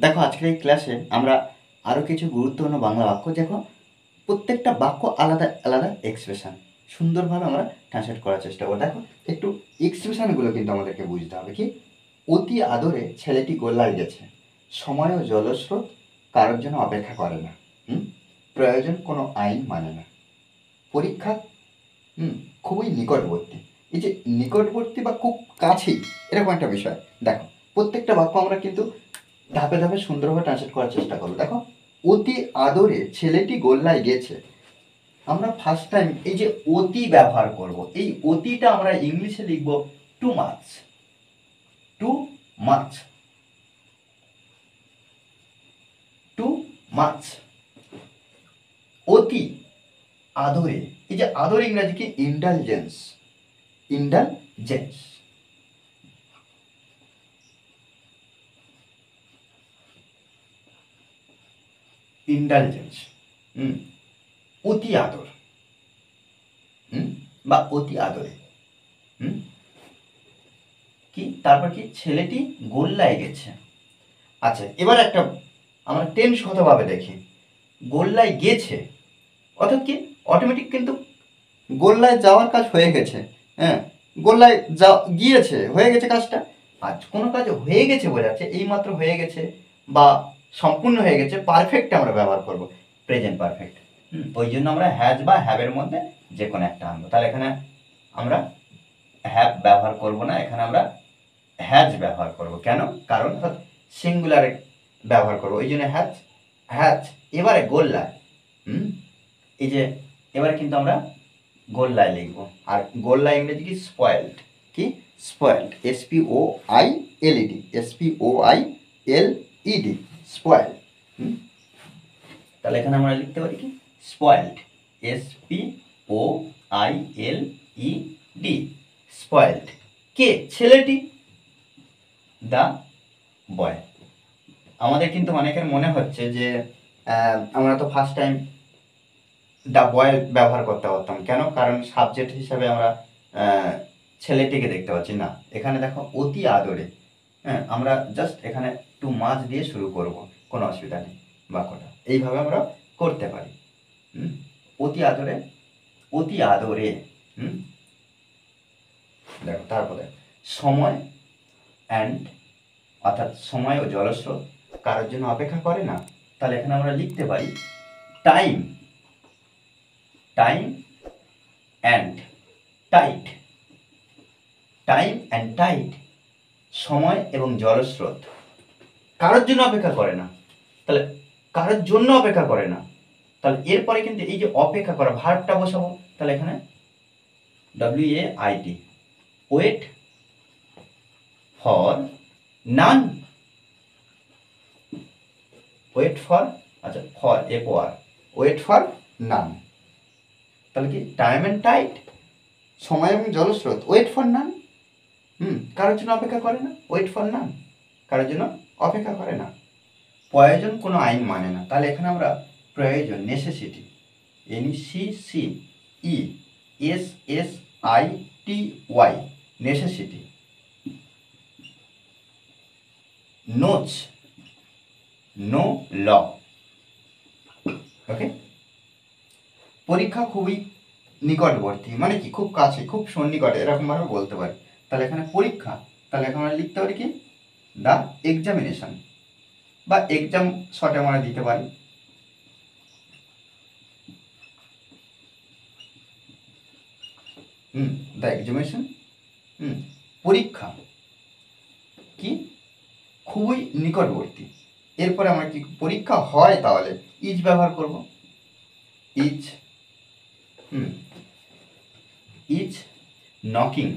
দেখো আজকের এই ক্লাসে আমরা আরও কিছু গুরুত্বপূর্ণ বাংলা বাক্য দেখো, প্রত্যেকটা বাক্য আলাদা আলাদা এক্সপ্রেশন সুন্দরভাবে আমরা ট্রান্সলেট করার চেষ্টা করবো। দেখো একটু এক্সপ্রেশনগুলো কিন্তু আমাদেরকে বুঝতে হবে। কি, অতি আদরে ছেলেটি গোল্লায় গেছে, সময় ও জলস্রোত কারোর জন্য অপেক্ষা করে না, প্রয়োজন কোনো আইন মানে না, পরীক্ষা খুবই নিকটবর্তী। এই যে নিকটবর্তী বা খুব কাছেই, এরকম একটা বিষয়। দেখো প্রত্যেকটা বাক্য আমরা কিন্তু ধাপে ধাপে সুন্দরভাবে ট্রান্সলেট করার চেষ্টা করবো। দেখো, অতি আদরে ছেলেটি গোল্লায় গেছে, আমরা ফার্স্ট টাইম এই যে অতি ব্যবহার করব, এই অতিটা আমরা ইংলিশে লিখব too much. Too much, too much, অতি আদরে। এই যে আদর ইংরাজি কি, ইন্ডালজেন্স। ইন্ডালজেন্স, ইন্ডালজেন্স, অতি আদর, বা অতি আদরে, কি তারপর কি, ছেলেটি গোল্লায় গেছে। আচ্ছা, এবার একটা আমরা টেন্সগতভাবে দেখি, গোল্লায় গেছে অর্থাৎ কি, অটোমেটিক কিন্তু গোল্লায় যাওয়ার কাজ হয়ে গেছে। হ্যাঁ, গোল্লায় গিয়েছে, হয়ে গেছে কাজটা। আজ কোনো কাজ হয়ে গেছে বোঝাচ্ছে, এইমাত্র হয়ে গেছে বা সম্পূর্ণ হয়ে গেছে, পারফেক্ট আমরা ব্যবহার করব, প্রেজেন্ট পারফেক্ট। ওই জন্য আমরা হ্যাজ বা হ্যাভের মধ্যে যে কোনো একটা আনবো। তাহলে এখানে আমরা হ্যাভ ব্যবহার করব না, এখানে আমরা হ্যাজ ব্যবহার করব। কেন? কারণ সিঙ্গুলারে ব্যবহার করব, ওই জন্য হ্যাজ। হ্যাজ এবারে গোল্লায়, এই যে এবারে কিন্তু আমরা গোল্লায় লিখব। আর গোল্লায় ইংরেজি কি, স্পয়েলড। কি, স্পয়েলড, SPOILED, SPOILED, স্পয়েলড। তাহলে এখানে আমরা লিখতে পারি কি, স্পয়েলড, SPOILED, স্পয়েলড। কে? ছেলেটি, দ্য বয়। আমাদের কিন্তু অনেকের মনে হচ্ছে যে আমরা তো ফার্স্ট টাইম দ্য বয় ব্যবহার করতে পারতাম, কেন? কারণ সাবজেক্ট হিসাবে আমরা ছেলেটিকে দেখতে পাচ্ছি না। এখানে দেখো অতি আদরে, আমরা জাস্ট এখানে টু মাছ দিয়ে শুরু করব, কোনো অসুবিধা নেই, বাক্যটা এইভাবে আমরা করতে পারি। অতি আদরে, অতি আদরে, দেখো তারপরে সময় অ্যান্ড, অর্থাৎ সময় ও জলস্রোত কারোর জন্য অপেক্ষা করে না। তাহলে এখানে আমরা লিখতে পারি time, time and tide, time and tide, সময় এবং জলস্রোত কারোর জন্য অপেক্ষা করে না। তাহলে কারোর জন্য অপেক্ষা করে না, তাহলে এরপরে কিন্তু এই যে অপেক্ষা করা ভার্বটা বসাবো। তাহলে এখানে WAIT, wait for none, wait for, আচ্ছা for, FOR, wait for none. তাহলে কি, টাইম অ্যান্ড টাইড, সময় এবং জলস্রোত, ওয়েট ফর নান, কারোর জন্য অপেক্ষা করে না, ওয়েট ফর নান, কারোর জন্য অপেক্ষা করে না। প্রয়োজন কোনো আইন মানে না, তাহলে এখানে আমরা প্রয়োজন, necessity, NECESSITY, necessity. Knows, no law. Okay, পরীক্ষা খুবই নিকটবর্তী, মানে কি, খুব কাছে, খুব সন্নিকটে, এরকমভাবে বলতে পারি। তাহলে এখানে পরীক্ষা, তাহলে এখানে আমরা লিখতে পারি কি, দ্য এক্সামিনেশন, বা এক্সাম শর্টে আমরা দিতে পারি। দ্য এক্সামিনেশন, পরীক্ষা কি, খুবই নিকটবর্তী। এরপরে আমরা কি, পরীক্ষা হয়, তাহলে ইজ ব্যবহার করব, is, is knocking,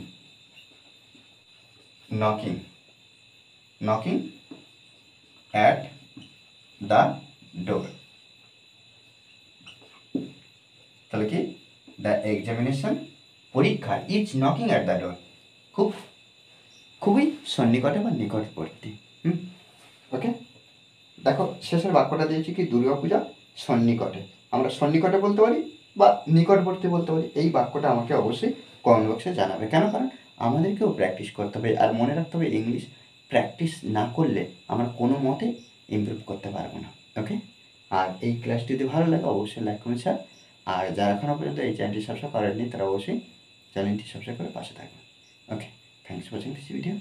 knocking, knocking at the door. তাহলে কি, দ্য এক্সামিনেশন, পরীক্ষা, is knocking at the door, খুবই সন্নিকটে বা নিকটবর্তী। ওকে, দেখো শেষের বাক্যটা দিয়েছি কি, দুর্গাপূজা সন্নিকটে। আমরা সন্নিকটে বলতে পারি বা নিকটবর্তী বলতে পারি। এই বাক্যটা আমাকে অবশ্যই কমেন্ট বক্সে জানাবে। কেন? কারণ আমাদেরকেও প্র্যাকটিস করতে হবে। আর মনে রাখতে হবে, ইংলিশ প্র্যাকটিস না করলে আমরা কোনো মতে ইমপ্রুভ করতে পারবো না। ওকে, আর এই ক্লাসটি যদি ভালো লাগে অবশ্যই লাইক করুন স্যার। আর যারা এখনও পর্যন্ত এই চ্যানেলটি সাবস্ক্রাইব করেননি তারা অবশ্যই চ্যানেলটি সাবস্ক্রাইব করে পাশে থাকবেন। Okay, thanks for watching this video.